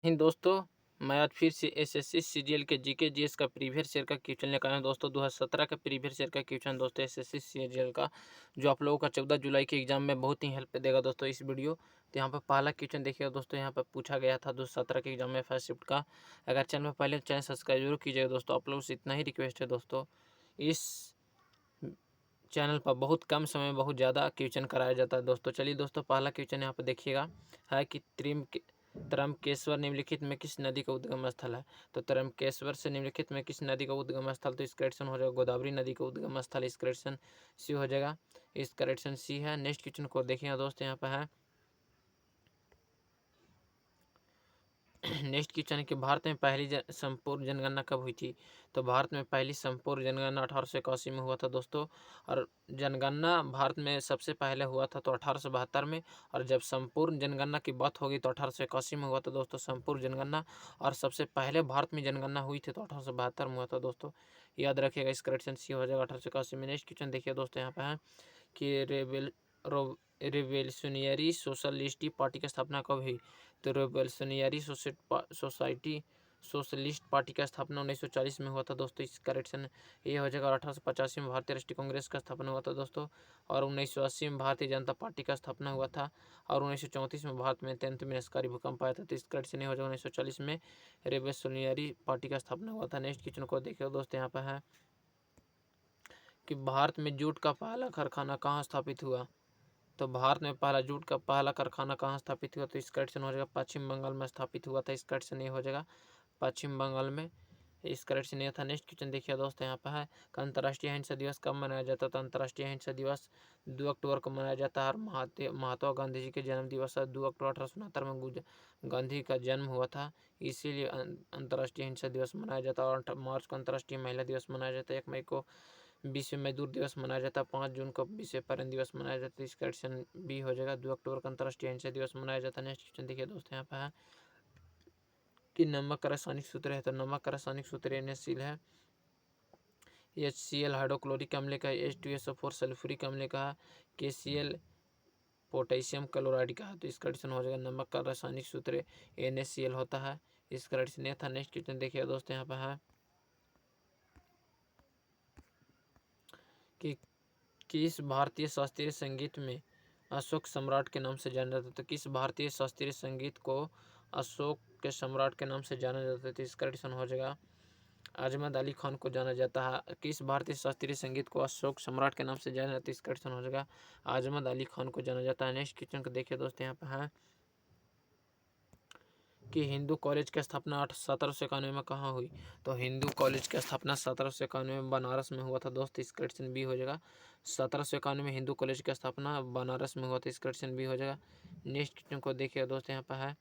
हिंद दोस्तों, मैं आज फिर से एसएससी सीजीएल के जीके जीएस का प्रीवियस ईयर का क्वेश्चन लेकर आया हूँ दोस्तों। 2017 का प्रीवियस ईयर का क्वेश्चन दोस्तों एसएससी सीजीएल का, जो आप लोगों का 14 जुलाई के एग्जाम में बहुत ही हेल्प देगा दोस्तों इस वीडियो। तो यहाँ पर पहला क्वेश्चन देखिएगा दोस्तों, यहाँ पर पूछा गया था 2017 के एग्जाम में फर्स्ट शिफ्ट का। अगर चैनल में पहले चैनल सब्सक्राइब जरूर कीजिएगा दोस्तों, आप लोगों से इतना ही रिक्वेस्ट है दोस्तों। इस चैनल पर बहुत कम समय में बहुत ज़्यादा क्वेश्चन कराया जाता है दोस्तों। चलिए दोस्तों, पहला क्वेश्चन यहाँ पर देखिएगा है कि त्रयंबकेश्वर निम्नलिखित में किस नदी का उद्गम स्थल है। तो त्रयंबकेश्वर से निम्नलिखित में किस नदी का उद्गम स्थल, तो इसका करेक्शन हो जाएगा गोदावरी नदी का उद्गम स्थल। इस करेक्शन सी हो जाएगा, इस करेक्शन सी है। नेक्स्ट क्वेश्चन को देखिएगा दोस्तों, यहाँ पर है नेक्स्ट क्वेश्चन है कि भारत में पहली संपूर्ण जनगणना कब हुई थी। तो भारत में पहली संपूर्ण जनगणना 1881 में हुआ था दोस्तों। और जनगणना भारत में सबसे पहले हुआ था तो 1872 में। और जब संपूर्ण जनगणना की बात होगी तो 1881 में हुआ था दोस्तों संपूर्ण जनगणना। और सबसे पहले भारत में जनगणना हुई थी तो 1872 में हुआ था दोस्तों। याद रखिएगा, इस करेक्शन सी हो जाएगा 1881 में। नेक्स्ट क्वेश्चन देखिए दोस्तों, यहाँ पे है कि रिवोल्यूशनरी सोशलिस्ट पार्टी की स्थापना कब हुई। तो रिवोल्यूशनरी सोसाइटी सोशलिस्ट पार्टी का स्थापना 1940 में हुआ था दोस्तों। इस करेक्शन ये हो जाएगा। 1885 में भारतीय राष्ट्रीय कांग्रेस का स्थापना हुआ था दोस्तों। और 1980 में भारतीय जनता पार्टी का स्थापना हुआ था। और 1934 में भारत में 10th विनाशकारी भूकंप आया था। तो इस करेक्शन ये हो जाएगा 1940 में रिवोल्यूशनरी पार्टी का स्थापना हुआ था। नेक्स्ट क्वेश्चन को देखिए दोस्तों, यहाँ पर है कि भारत में जूट का पहला कारखाना कहाँ स्थापित हुआ। तो भारत में पहला जूट का पहला कारखाना कहाँ स्थापित हुआ। तो इस करेक्शन हो जाएगा पश्चिम बंगाल में स्थापित हुआ था। इस करेक्शन ये हो जाएगा पश्चिम बंगाल में। इस करेक्शन ये था। नेक्स्ट क्वेश्चन देखिए दोस्तों, यहाँ पर है कि अंतर्राष्ट्रीय अहिंसा दिवस कब मनाया जाता है। तो अंतर्राष्ट्रीय अहिंसा दिवस 2 अक्टूबर को मनाया जाता है। और महात्मा गांधी जी के जन्म दिवस है 2 अक्टूबर 1869 में गांधी का जन्म हुआ था, इसीलिए अंतर्राष्ट्रीय अहिंसा दिवस मनाया जाता है। और 8 मार्च को अंतर्राष्ट्रीय महिला दिवस मनाया जाता है। 1 मई को विश्व मजदूर दिवस मनाया जाता है। 5 जून को विश्व पर्यावरण दिवस मनाया जाता है। इस क्वेश्चन बी हो जाएगा। 2 अक्टूबर को अंतर्राष्ट्रीय अहिंसा दिवस मनाया जाता है। नेक्स्ट क्वेश्चन देखिए दोस्तों, यहाँ पर है कि नमक का रासायनिक सूत्र है। तो नमक का रासायनिक सूत्र NaCl है। HCl हाइड्रोक्लोरिक अम्ल का है। H2SO4 सल्फ्यूरिक अम्ल का है। KCl पोटेशियम क्लोराइड का है। तो इस क्वेश्चन हो जाएगा नमक का रासायनिक सूत्र NaCl होता है। इस क्वेश्चन ये था। नेक्स्ट क्वेश्चन देखिए दोस्तों, यहाँ पर है कि किस भारतीय शास्त्रीय संगीत में अशोक सम्राट के नाम से जाना जाता है। तो किस भारतीय शास्त्रीय संगीत को अशोक के सम्राट के नाम से जाना जाता है। तो इसका करेक्शन हो जाएगा अजमद अली खान को जाना जाता है। किस भारतीय शास्त्रीय संगीत को अशोक सम्राट के नाम से जाना जाता है। इसका करेक्शन हो जाएगा अजमद अली खान को जाना जाता है। नेक्स्ट क्वेश्चन को देखिए दोस्तों, यहाँ पर है कि हिंदू कॉलेज की स्थापना 1791 में कहाँ हुई। तो हिंदू कॉलेज की स्थापना 1791 में बनारस में हुआ था दोस्त। इस क्वेश्चन बी हो जाएगा। 1791 में हिंदू कॉलेज की स्थापना बनारस में हुआ था। इस क्वेश्चन बी हो जाएगा। नेक्स्ट क्वेश्चन को देखिए दोस्तों, यहाँ पर है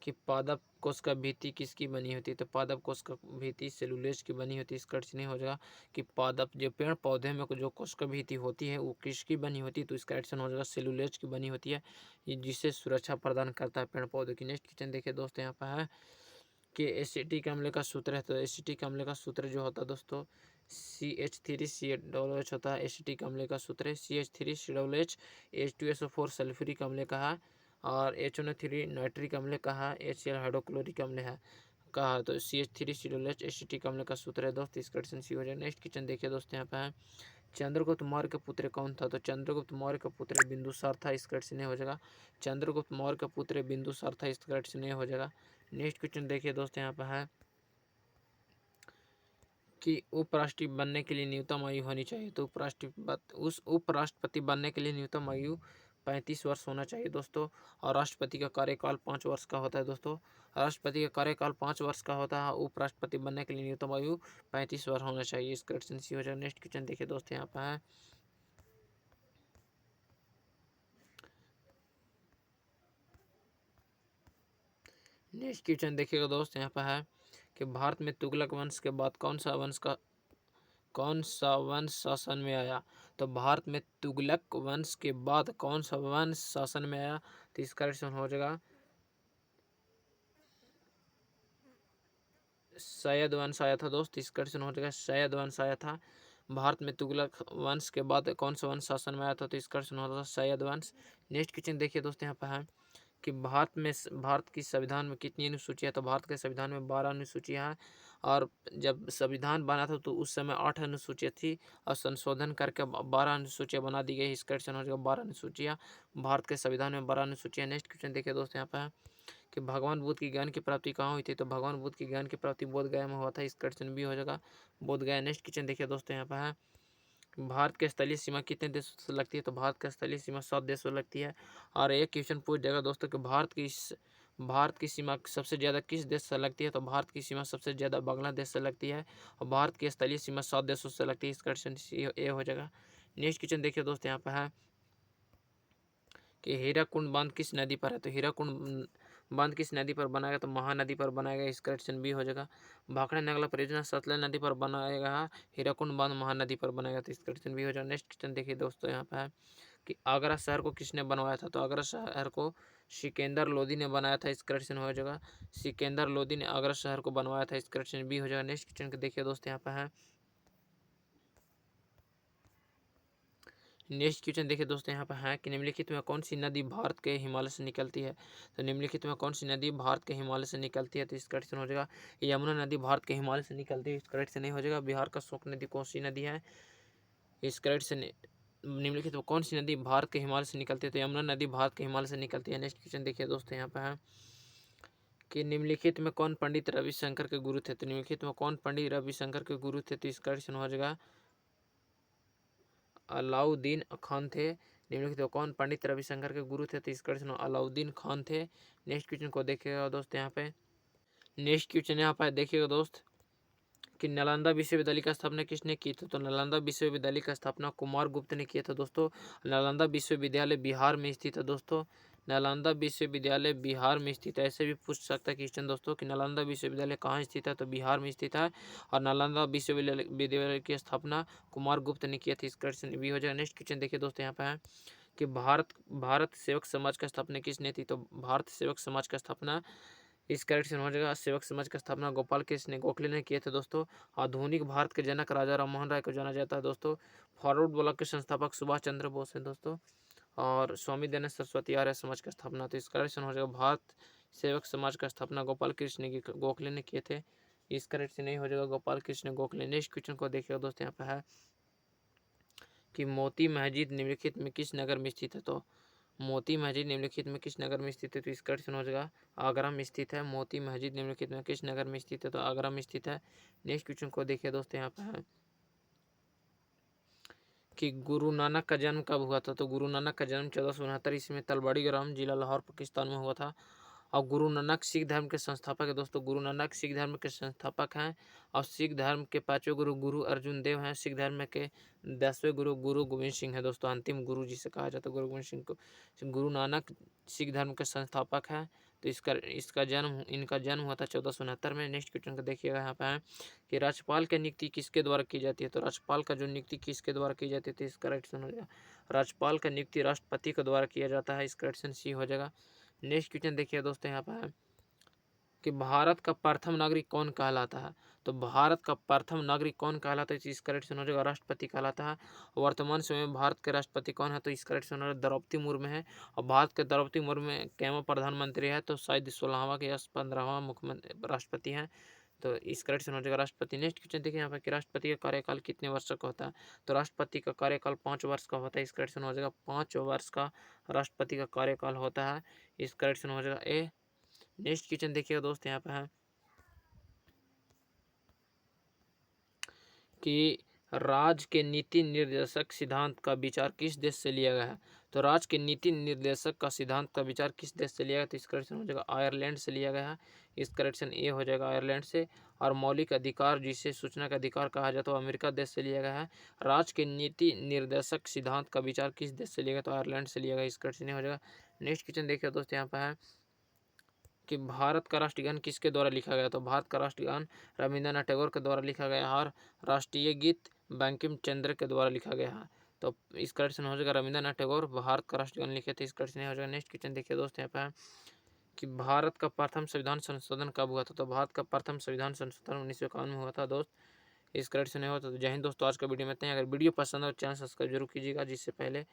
कि पादप कोश का भित्ति किसकी बनी होती है। तो पादप कोश का भित्ति सेलुलोज की बनी होती है। इस क्वेश्चन हो जाएगा कि पादप जो पेड़ पौधे में जो कोश का भित्ति होती है वो किसकी बनी होती है। तो इसका क्वेश्चन हो जाएगा सेलुलोज की बनी होती है, ये जिससे सुरक्षा प्रदान करता है पेड़ पौधों की। नेक्स्ट क्वेश्चन देखिए दोस्तों, यहाँ पर है कि एसिटिक अम्ल का सूत्र है। तो एसिटिक अम्ल का सूत्र जो होता है दोस्तों CH3COOH होता है। एसिटिक अम्ल का सूत्र है CH3COOH। H2SO4 सल्फ्यूरिक अम्ल का है। और HNO3 नाइट्रिक अम्ल का है। HCl हाइड्रोक्लोरिक अम्ल है कहा। तो CH3COOH एसिटिक अम्ल का सूत्र है दोस्त। इस क्वेश्चन सी हो जाए। नेक्स्ट क्वेश्चन देखिए दोस्तों, यहाँ पे है चंद्रगुप्त मौर्य का पुत्र कौन था। तो चंद्रगुप्त मौर्य का पुत्र बिंदुसार था। इस क्वेश्चन हो जाएगा चंद्रगुप्त मौर्य का पुत्र बिंदुसार था। इस क्वेश्चन हो जाएगा। नेक्स्ट क्वेश्चन देखिए दोस्तों, यहाँ पे है कि उपराष्ट्रपति बनने के लिए न्यूनतम आयु होनी चाहिए। तो उपराष्ट्रपति बनने के लिए न्यूनतम आयु 35 वर्ष होना चाहिए दोस्तों। और राष्ट्रपति का कार्यकाल 5 वर्ष का होता है दोस्तों। राष्ट्रपति का कार्यकाल 5 वर्ष का होता है। उपराष्ट्रपति बनने के लिए न्यूनतम आयु 35 वर्ष होना चाहिए। इस क्वेश्चन सी हो जाए। नेक्स्ट क्वेश्चन देखिए दोस्तों, यहाँ पर है नेक्स्ट क्वेश्चन देखिएगा दोस्त, यहाँ पर है कि भारत में तुगलक वंश के बाद कौन सा वंश शासन में आया। तो भारत में तुगलक वंश के बाद कौन सा वंश शासन में आया। तो इसका क्वेश्चन हो जाएगा सैयद वंश आया था दोस्त। इस क्वेश्चन हो जाएगा सैयद वंश आया था। भारत में तुगलक वंश के बाद कौन सा वंश शासन में आया था। तो इस क्वेश्चन होता था सैयद वंश। नेक्स्ट क्वेश्चन देखिए दोस्तों, यहाँ पर है कि भारत की संविधान में कितनी अनुसूचियाँ, तो भारत के संविधान में 12 अनुसूचियाँ हैं। और जब संविधान बना था तो उस समय 8 अनुसूचियाँ थी और संशोधन करके 12 अनुसूचियाँ बना दी गई। इस क्वेश्चन हो जाएगा 12 अनुसूचियाँ, भारत के संविधान में 12 अनुसूचियाँ। नेक्स्ट क्वेश्चन देखिए दोस्त यहाँ पे है कि भगवान बुद्ध की ज्ञान की प्राप्ति कहाँ हुई थी, तो भगवान बुद्ध की ज्ञान की प्राप्ति बोध गया में हुआ था। इस क्वेश्चन भी हो जाएगा बोध गया। नेक्स्ट क्वेश्चन देखिए दोस्तों यहाँ पे है भारत की स्थलीय सीमा कितने देशों से लगती है, तो भारत की स्थलीय सीमा 7 देशों से लगती है। और एक क्वेश्चन पूछ जाएगा दोस्तों कि भारत की सीमा सबसे ज़्यादा किस देश से लगती है, तो भारत की सीमा सबसे ज़्यादा बांग्लादेश से लगती है और भारत की स्थलीय सीमा 7 देशों से लगती है। इस क्वेश्चन ए हो जाएगा। नेक्स्ट क्वेश्चन देखिए दोस्त यहाँ पे है कि हीराकुंड बांध किस नदी पर है, तो हीराकुंड बांध किस नदी पर बनाएगा, तो महानदी पर बनाएगा। इस क्वेश्चन बी हो जाएगा। भाखड़ा नगला परियोजना सतलज नदी पर बनाएगा, हीराकुंड बांध महानदी पर बनाएगा। तो इस क्वेश्चन बी हो जाएगा। नेक्स्ट क्वेश्चन देखिए दोस्तों यहाँ पे है कि आगरा शहर को किसने बनवाया था, तो आगरा शहर को सिकंदर लोदी ने बनाया था। इस क्वेश्चन हो जाएगा सिकंदर लोदी ने आगरा शहर को बनवाया था। इस क्वेश्चन बी हो जाएगा। नेक्स्ट क्वेश्चन देखिए दोस्त यहाँ पे है नेक्स्ट क्वेश्चन देखिए दोस्तों यहाँ पर है कि निम्नलिखित में कौन सी नदी भारत के हिमालय से निकलती है, तो निम्नलिखित में कौन सी नदी भारत के हिमालय से निकलती है, तो इस क्वेश्चन हो जाएगा यमुना नदी भारत के हिमालय से निकलती है। इस क्वेश्चन नहीं हो जाएगा बिहार का शोक नदी कौन सी नदी है। इस क्वेश्चन निम्नलिखित में कौन सी नदी भारत के हिमालय से निकलती है, तो यमुना नदी भारत के हिमालय से निकलती है। नेक्स्ट क्वेश्चन देखिए दोस्तों यहाँ पर है कि निम्नलिखित में कौन पंडित रविशंकर के गुरु थे, तो निम्नलिखित में कौन पंडित रविशंकर के गुरु थे, तो इस क्वेश्चन हो जाएगा अलाउद्दीन खान थे। निम्नलिखित कौन पंडित रविशंकर के गुरु थे, तो इस क्वेश्चन अलाउद्दीन खान थे। नेक्स्ट क्वेश्चन को देखिएगा दोस्त यहाँ पे नेक्स्ट क्वेश्चन यहाँ पे देखिएगा दोस्त कि नालंदा विश्वविद्यालय की स्थापना किसने की थी, तो नालंदा विश्वविद्यालय की स्थापना कुमार गुप्त ने किया था। दोस्तों नालंदा विश्वविद्यालय बिहार में स्थित है। दोस्तों नालंदा विश्वविद्यालय बिहार में स्थित है। ऐसे भी पूछ सकता है क्वेश्चन दोस्तों कि नालंदा विश्वविद्यालय कहाँ स्थित है, तो बिहार में स्थित है और नालंदा विश्वविद्यालय की स्थापना कुमार गुप्त ने किया था। इस क्वेश्चन भी हो जाएगा। नेक्स्ट क्वेश्चन देखिए दोस्तों यहाँ पे है कि भारत सेवक समाज की स्थापना किसने थी, तो भारत सेवक समाज की स्थापना इस क्वेश्चन हो जाएगा सेवक समाज की स्थापना गोपाल कृष्ण गोखले ने किए थे। दोस्तों आधुनिक भारत के जनक राजा राम मोहन राय को जाना जाता है। दोस्तों फॉरवर्ड ब्लॉक के संस्थापक सुभाष चंद्र बोस हैं दोस्तों और स्वामी दयानंद सरस्वती आर्य समाज की स्थापना। तो इस क्वेश्चन हो जाएगा भारत सेवक समाज का स्थापना गोपाल कृष्ण गोखले ने किए थे। इस क्वेश्चन नहीं हो जाएगा गोपाल कृष्ण गोखले। नेक्स्ट क्वेश्चन को देखिएगा दोस्तों यहाँ पे है कि मोती मस्जिद निम्नलिखित में किस नगर में स्थित है, तो मोती मस्जिद निम्नलिखित में किस नगर में स्थित है, तो इसका क्वेश्चन हो जाएगा आगरा में स्थित है। मोती मस्जिद निम्नलिखित में किस नगर में स्थित है, तो आगरा में स्थित है। नेक्स्ट क्वेश्चन को देखिए दोस्तों यहाँ पे है कि गुरु नानक का जन्म कब हुआ था, तो गुरु नानक का जन्म 1469 ईस्वी में तलवाड़ी ग्राम जिला लाहौर पाकिस्तान में हुआ था। और गुरु नानक सिख धर्म के संस्थापक है। दोस्तों गुरु नानक सिख धर्म के संस्थापक हैं और सिख धर्म के पांचवें गुरु गुरु अर्जुन देव हैं। सिख धर्म के 10वें गुरु गुरु गोविंद सिंह है। दोस्तों अंतिम गुरु जिसे कहा जाता है गुरु गोविंद सिंह को। गुरु नानक सिख धर्म के संस्थापक हैं। तो इनका जन्म हुआ था 1469 में। नेक्स्ट क्वेश्चन को देखिएगा यहाँ पे है कि राज्यपाल की नियुक्ति किसके द्वारा की जाती है, तो राज्यपाल का जो नियुक्ति किसके द्वारा की जाती है, तो इसका राइट आंसर हो जाएगा राज्यपाल का नियुक्ति राष्ट्रपति के द्वारा किया जाता है। इसका ऑप्शन सी हो जाएगा। नेक्स्ट क्वेश्चन देखिए दोस्तों यहाँ पर है कि भारत का प्रथम नागरिक कौन कहलाता है, तो भारत का प्रथम नागरिक कौन कहलाता है, इसका करेक्शन हो जाएगा राष्ट्रपति कहलाता है। वर्तमान समय में भारत के राष्ट्रपति कौन है, तो इसका करेक्शन हो जाएगा द्रौपदी मुर्मू है। और भारत के द्रौपदी मुर्मू कैवा प्रधानमंत्री है, तो शायद 16वां या 15वां मुख्यमंत्री राष्ट्रपति हैं। तो इस करेक्शन हो जाएगा राष्ट्रपति। नेक्स्ट क्वेश्चन देखिए यहाँ पर कि राष्ट्रपति का कार्यकाल कितने वर्ष का होता है, तो राष्ट्रपति का कार्यकाल 5 वर्ष का होता है। इस करेक्शन हो जाएगा 5 वर्ष का राष्ट्रपति का कार्यकाल होता है। इस करेक्शन हो जाएगा ए। नेक्स्ट क्वेश्चन देखिएगा दोस्त यहाँ पे है कि राज्य के नीति निर्देशक सिद्धांत का विचार किस देश से लिया गया है, तो राज्य के नीति निर्देशक का सिद्धांत का विचार किस देश से लिया गया, तो इस करेक्शन हो जाएगा आयरलैंड से लिया गया है। इस करेक्शन ए हो जाएगा आयरलैंड से। और मौलिक अधिकार जिसे सूचना का अधिकार कहा जाता है वो अमेरिका देश से लिया गया है। राज्य के नीति निर्देशक सिद्धांत का विचार किस देश से लिया गया, तो आयरलैंड से लिया गया। इस करेक्शन हो जाएगा। नेक्स्ट क्वेश्चन देखिए दोस्त यहाँ पे है कि भारत का राष्ट्रगान किसके द्वारा लिखा गया, तो भारत का राष्ट्रगान रविंद्रनाथ टैगोर के द्वारा लिखा गया है और राष्ट्रीय गीत बंकिम चंद्र के द्वारा लिखा गया है। तो इस क्वेश्चन हो जाएगा रविंद्रनाथ टैगोर भारत का राष्ट्रगान लिखे थे। इस क्वेश्चन हो जाएगा। नेक्स्ट क्वेश्चन देखिए दोस्त यहाँ पे है कि भारत का प्रथम संविधान संशोधन कब हुआ था, तो भारत का प्रथम संविधान संशोधन 1951 में हुआ था दोस्त। इस क्वेश्चन नहीं होता। तो जय हिंद दोस्तों, आज का वीडियो में इतना ही। अगर वीडियो पसंद हो चैनल सब्सक्राइब जरूर कीजिएगा, जिससे पहले